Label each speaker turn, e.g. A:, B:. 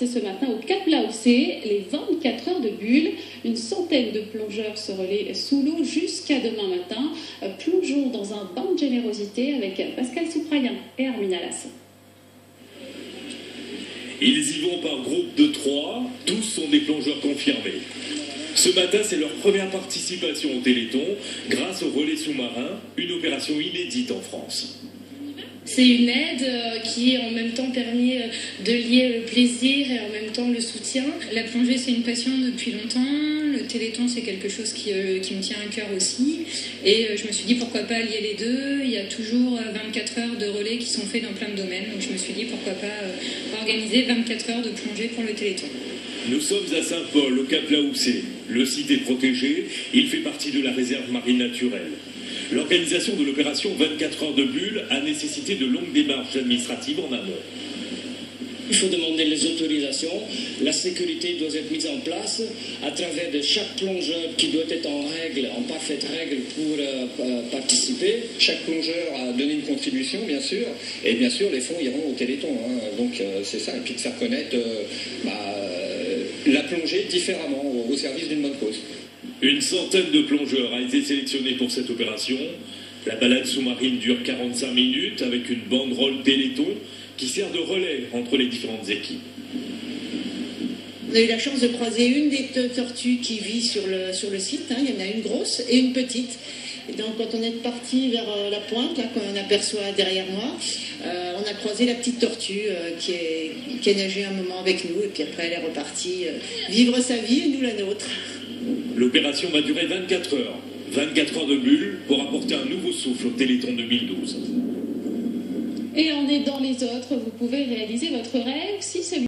A: C'est ce matin au Cap Laossé, les 24 heures de bulle. Une centaine de plongeurs se relaient sous l'eau jusqu'à demain matin. Plongeons dans un bain de générosité avec Pascal Souprayen et Armin Alas.
B: Ils y vont par groupe de 3, tous sont des plongeurs confirmés. Ce matin, c'est leur première participation au Téléthon grâce au relais sous-marin, une opération inédite en France.
C: C'est une aide qui en même temps permis de lier le plaisir et en même temps le soutien. La plongée, c'est une passion depuis longtemps. Le Téléthon, c'est quelque chose qui me tient à cœur aussi. Et je me suis dit pourquoi pas lier les deux. Il y a toujours 24 heures de relais qui sont faits dans plein de domaines. Donc je me suis dit pourquoi pas organiser 24 heures de plongée pour le Téléthon.
B: Nous sommes à Saint-Paul, au Cap Laossé. Le site est protégé, il fait partie de la réserve marine naturelle. L'organisation de l'opération 24 heures de bulle a nécessité de longues démarches administratives en amont.
D: Il faut demander les autorisations, la sécurité doit être mise en place à travers de chaque plongeur qui doit être en règle, en parfaite règle pour participer. Chaque plongeur a donné une contribution, bien sûr, et bien sûr les fonds iront au Téléthon. Donc c'est ça, et puis de faire connaître la plongée différemment au service d'une bonne cause.
B: Une centaine de plongeurs a été sélectionnée pour cette opération. La balade sous-marine dure 45 minutes avec une banderole Téléthon qui sert de relais entre les différentes équipes.
E: On a eu la chance de croiser une des tortues qui vit sur le site. Il y en a une grosse et une petite. Et donc quand on est parti vers la pointe, là, qu'on aperçoit derrière moi, on a croisé la petite tortue qui a nagé un moment avec nous. Et puis après elle est repartie vivre sa vie et nous la nôtre.
B: L'opération va durer 24 heures. 24 heures de bulle pour apporter un nouveau souffle au Téléthon 2012.
A: Et en aidant les autres, vous pouvez réaliser votre rêve si celui